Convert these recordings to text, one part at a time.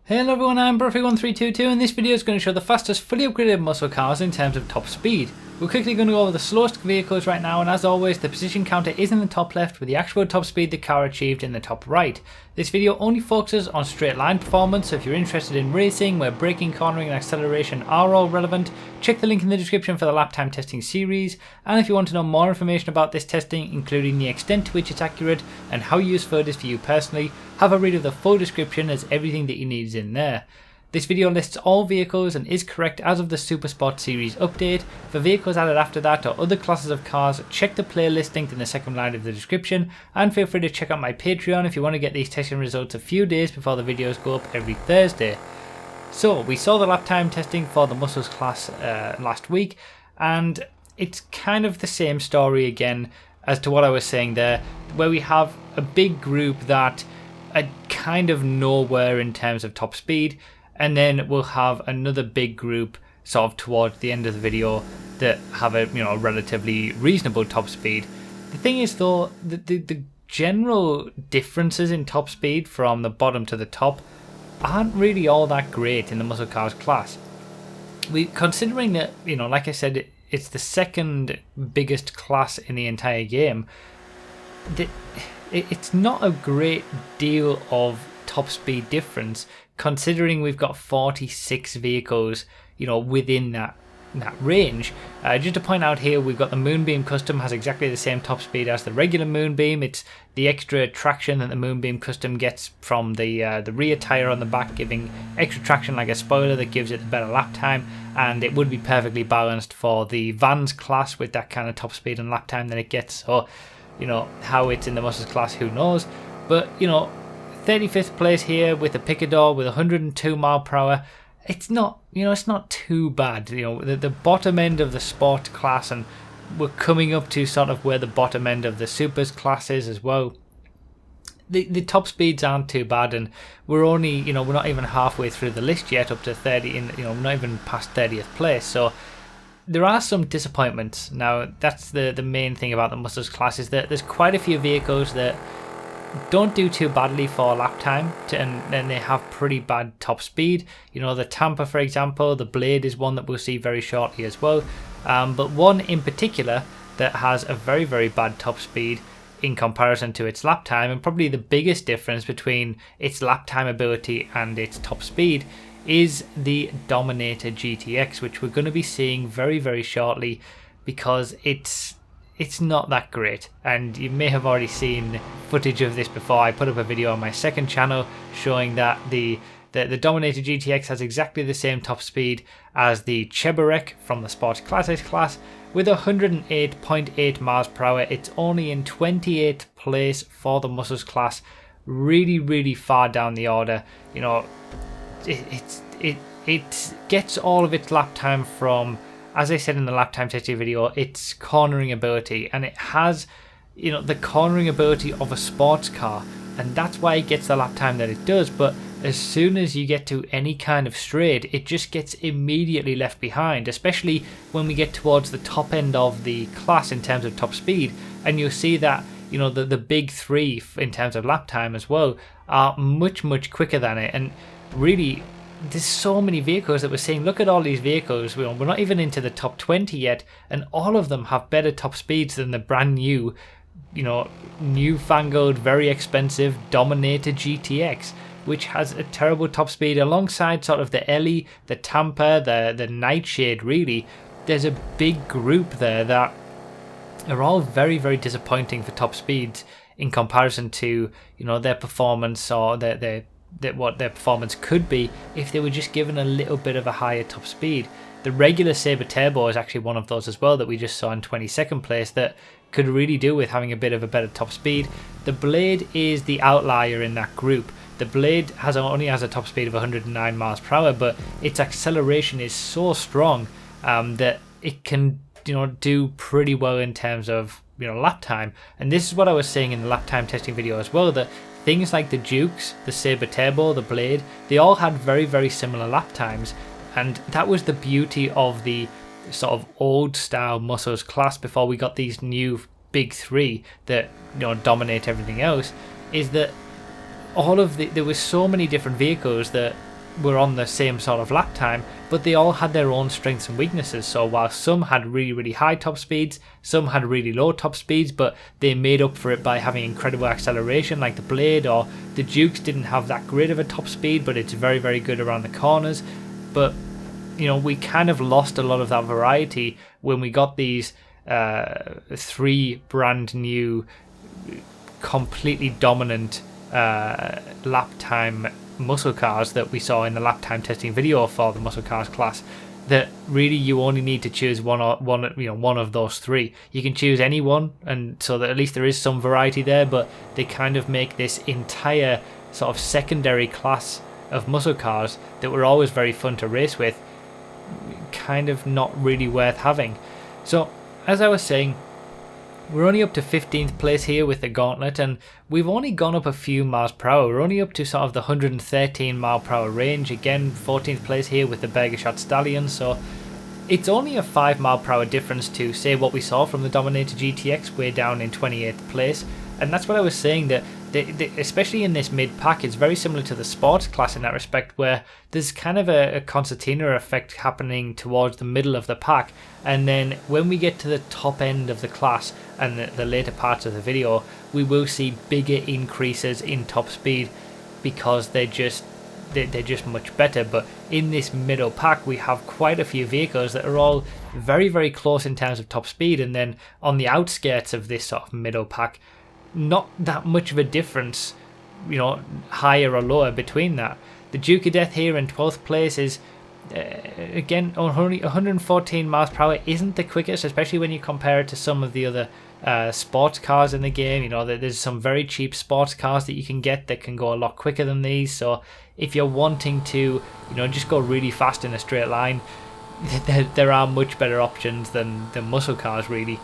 Hello everyone, I'm Burfy1322 and this video is going to show the fastest fully upgraded muscle cars in terms of top speed. We're quickly going to go over the slowest vehicles right now, and as always the position counter is in the top left with the actual top speed the car achieved in the top right. This video only focuses on straight line performance, so if you're interested in racing where braking, cornering and acceleration are all relevant, check the link in the description for the lap time testing series. And if you want to know more information about this testing, including the extent to which it's accurate and how useful it is for you personally, have a read of the full description as everything that you need is in there. This video lists all vehicles and is correct as of the Supersport series update. For vehicles added after that or other classes of cars, check the playlist linked in the second line of the description, and feel free to check out my Patreon if you want to get these testing results a few days before the videos go up every Thursday. So we saw the lap time testing for the muscles class last week, and it's kind of the same story again as to what I was saying there, where we have a big group that are kind of nowhere in terms of top speed, and then we'll have another big group sort of towards the end of the video that have a relatively reasonable top speed. The thing is though, the general differences in top speed from the bottom to the top aren't really all that great in the muscle cars class. Considering that, like I said, it's the second biggest class in the entire game, it's not a great deal of top speed difference, considering we've got 46 vehicles within that range. Just to point out here, we've got the Moonbeam Custom has exactly the same top speed as the regular Moonbeam. It's the extra traction that the Moonbeam Custom gets from the rear tire on the back, giving extra traction like a spoiler that gives it the better lap time, and it would be perfectly balanced for the Vans class with that kind of top speed and lap time that it gets. So how it's in the muscles class, who knows. But 35th place here with the Picador with 102 mph. It's not it's not too bad. The bottom end of the sport class, and we're coming up to sort of where the bottom end of the supers class is as well. The top speeds aren't too bad, and we're only we're not even halfway through the list yet, up to 30, and we're not even past 30th place. So there are some disappointments. Now that's the main thing about the muscles class, is that there's quite a few vehicles that don't do too badly for lap time, and then they have pretty bad top speed. The Tampa, for example, the Blade is one that we'll see very shortly as well. But one in particular that has a very, very bad top speed in comparison to its lap time, and probably the biggest difference between its lap time ability and its top speed, is the Dominator GTX, which we're going to be seeing very, very shortly, because it's not that great. And you may have already seen footage of this before. I put up a video on my second channel showing that the Dominator GTX has exactly the same top speed as the Cheburek from the Sports Classics class with 108.8 mph. It's only in 28th place for the muscles class, really, really far down the order. It gets all of its lap time from, as I said in the lap time testing video, its cornering ability, and it has the cornering ability of a sports car, and that's why it gets the lap time that it does. But as soon as you get to any kind of straight, it just gets immediately left behind, especially when we get towards the top end of the class in terms of top speed. And you'll see that the big three in terms of lap time as well are much, much quicker than it. And really, there's so many vehicles that we're seeing. Look at all these vehicles. We're not even into the top 20 yet, and all of them have better top speeds than the brand new, newfangled, very expensive Dominator GTX, which has a terrible top speed alongside sort of the Ellie, the Tampa, the Nightshade. Really, there's a big group there that are all very, very disappointing for top speeds in comparison to their performance, or what their performance could be if they were just given a little bit of a higher top speed. The regular Sabre Turbo is actually one of those as well that we just saw in 22nd place that could really do with having a bit of a better top speed. The Blade is the outlier in that group. The Blade only has a top speed of 109 mph, but its acceleration is so strong that it can do pretty well in terms of lap time. And this is what I was saying in the lap time testing video as well, that things like the Dukes, the Sabre Turbo, the Blade, they all had very, very similar lap times, and that was the beauty of the sort of old style muscles class before we got these new big three that dominate everything else, is that there were so many different vehicles that were on the same sort of lap time, but they all had their own strengths and weaknesses. So while some had really high top speeds, some had really low top speeds, but they made up for it by having incredible acceleration like the Blade, or the Dukes didn't have that great of a top speed, but it's very good around the corners. But you know, we kind of lost a lot of that variety when we got these 3 brand new, completely dominant lap time muscle cars that we saw in the lap time testing video for the muscle cars class, that really you only need to choose one of those 3. You can choose any one, and so that at least there is some variety there, but they kind of make this entire sort of secondary class of muscle cars that were always very fun to race with kind of not really worth having. So as I was saying, we're only up to 15th place here with the Gauntlet, and we've only gone up a few miles per hour. We're only up to sort of the 113 mile per hour range. Again, 14th place here with the Bergershot Stallion, so it's only a 5 mile per hour difference to say what we saw from the Dominator GTX way down in 28th place. And that's what I was saying, that especially in this mid-pack, it's very similar to the sports class in that respect, where there's kind of a concertina effect happening towards the middle of the pack, and then when we get to the top end of the class and the later parts of the video, we will see bigger increases in top speed because they're just much better. But in this middle pack, we have quite a few vehicles that are all very close in terms of top speed, and then on the outskirts of this sort of middle pack, not that much of a difference, you know, higher or lower between that. The Duke of Death here in 12th place is again only 114 miles per hour. Isn't the quickest, especially when you compare it to some of the other sports cars in the game. You know, there's some very cheap sports cars that you can get that can go a lot quicker than these. So if you're wanting to, you know, just go really fast in a straight line, there are much better options than muscle cars really,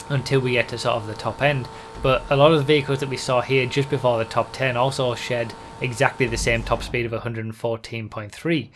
until we get to sort of the top end. But a lot of the vehicles that we saw here just before the top 10 also shed exactly the same top speed of 114.3.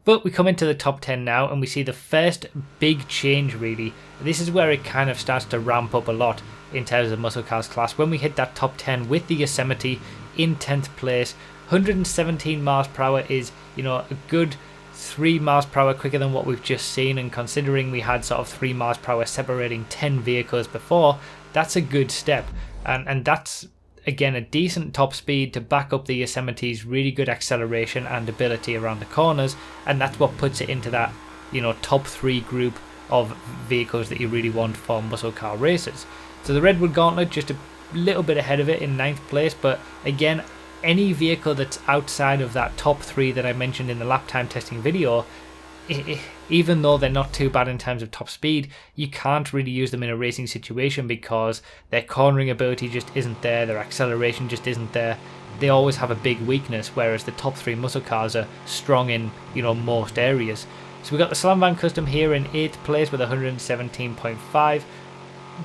But we come into the top 10 now, and we see the first big change really. This is where it kind of starts to ramp up a lot in terms of muscle cars class. When we hit that top 10 with the Yosemite in 10th place, 117 miles per hour is, you know, a good 3 miles per hour quicker than what we've just seen, and considering we had sort of 3 miles per hour separating 10 vehicles before, that's a good step. And that's again a decent top speed to back up the Yosemite's really good acceleration and ability around the corners, and that's what puts it into that, you know, top 3 group of vehicles that you really want for muscle car races. So the Redwood Gauntlet just a little bit ahead of it in 9th place, but again, any vehicle that's outside of that top 3 that I mentioned in the lap time testing video, even though they're not too bad in terms of top speed, you can't really use them in a racing situation because their cornering ability just isn't there, their acceleration just isn't there. They always have a big weakness, whereas the top 3 muscle cars are strong in, you know, most areas. So we got the Slam Van Custom here in 8th place with 117.5.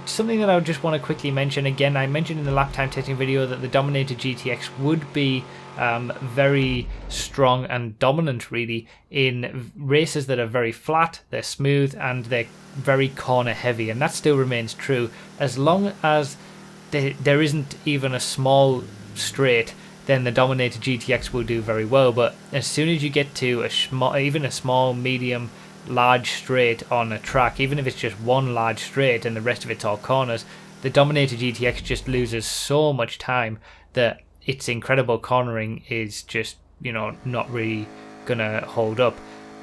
Something that I just want to quickly mention, again, I mentioned in the lap time testing video that the Dominator GTX would be very strong and dominant really in races that are very flat, they're smooth, and they're very corner heavy, and that still remains true. As long as there isn't even a small straight, then the Dominator GTX will do very well. But as soon as you get to even a small, medium, large straight on a track, even if it's just one large straight and the rest of it's all corners, the Dominator GTX just loses so much time that its incredible cornering is just, you know, not really gonna hold up.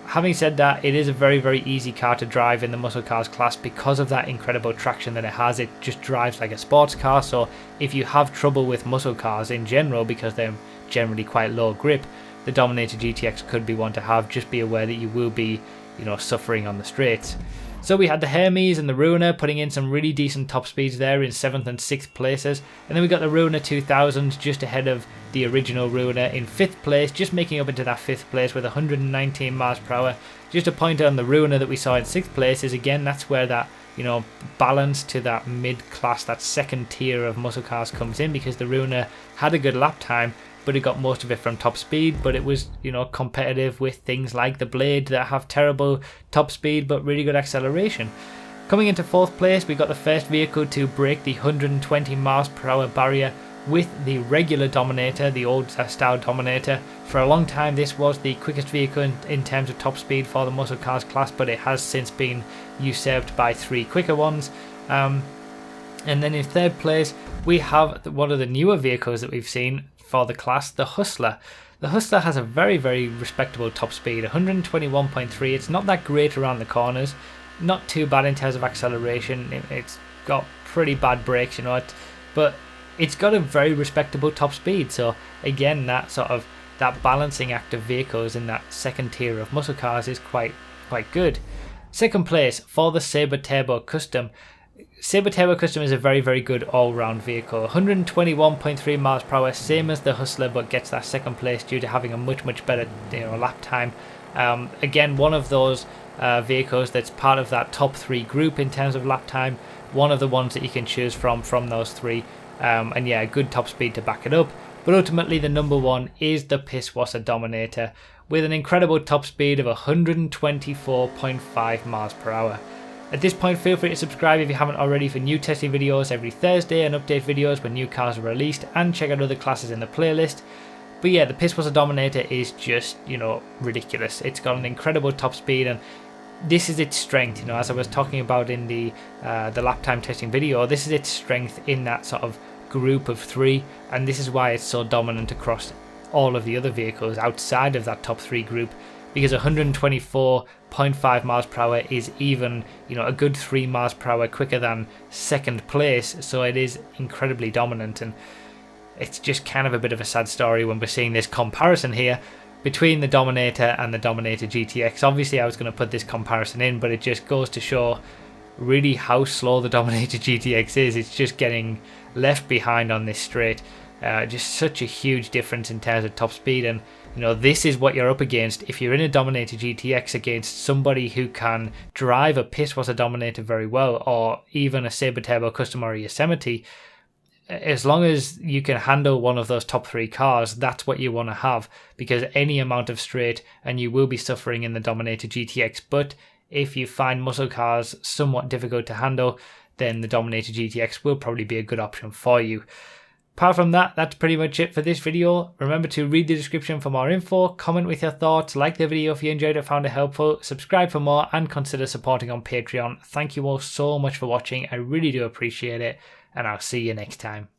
Having said that, it is a very easy car to drive in the muscle cars class because of that incredible traction that it has. It just drives like a sports car, so if you have trouble with muscle cars in general because they're generally quite low grip, the Dominator GTX could be one to have. Just be aware that you will be, you know, suffering on the straights. So we had the Hermes and the Ruiner putting in some really decent top speeds there in 7th and 6th places, and then we got the Ruiner 2000 just ahead of the original Ruiner in 5th place, just making up into that 5th place with 119 miles per hour. Just a point on the Ruiner that we saw in 6th place is, again, that's where that, you know, balance to that mid-class, that second tier of muscle cars comes in, because the Ruiner had a good lap time, but it got most of it from top speed. But it was, you know, competitive with things like the Blade that have terrible top speed but really good acceleration. Coming into 4th place, we got the first vehicle to break the 120 miles per hour barrier with the regular Dominator, the old style Dominator. For a long time this was the quickest vehicle in terms of top speed for the muscle cars class, but it has since been usurped by 3 quicker ones. And then in third place we have one of the newer vehicles that we've seen for the class, the Hustler. The Hustler has a very, very respectable top speed, 121.3. It's not that great around the corners, not too bad in terms of acceleration. It's got pretty bad brakes, but it's got a very respectable top speed. So again, that balancing act of vehicles in that second tier of muscle cars is quite good. Second place for the Sabre Turbo Custom. Sabre Turbo Custom is a very, very good all-round vehicle. 121.3 miles per hour, same as the Hustler, but gets that second place due to having a much, much better lap time. Again, one of those vehicles that's part of that top 3 group in terms of lap time. One of the ones that you can choose from those 3. And yeah, good top speed to back it up. But ultimately the number 1 is the Pisswasser Dominator with an incredible top speed of 124.5 miles per hour. At this point, feel free to subscribe if you haven't already for new testing videos every Thursday and update videos when new cars are released, and check out other classes in the playlist. But yeah, the Pisswasser Dominator is just, ridiculous. It's got an incredible top speed, and this is its strength. As I was talking about in the lap time testing video, this is its strength in that sort of group of 3, and this is why it's so dominant across all of the other vehicles outside of that top 3 group, because 124.5 miles per hour is even, a good 3 miles per hour quicker than second place. So it is incredibly dominant, and it's just kind of a bit of a sad story when we're seeing this comparison here between the Dominator and the Dominator GTX. Obviously I was going to put this comparison in, but it just goes to show really how slow the Dominator GTX is. It's just getting left behind on this straight. Just such a huge difference in terms of top speed, and this is what you're up against if you're in a Dominator GTX against somebody who can drive a Pisswasser Dominator very well, or even a Sabre Turbo Custom or a Yosemite. As long as you can handle one of those top 3 cars, that's what you want to have, because any amount of straight and you will be suffering in the Dominator GTX. But if you find muscle cars somewhat difficult to handle, then the Dominator GTX will probably be a good option for you. Apart from that, that's pretty much it for this video. Remember to read the description for more info, comment with your thoughts, like the video if you enjoyed it, found it helpful, subscribe for more, and consider supporting on Patreon. Thank you all so much for watching. I really do appreciate it, and I'll see you next time.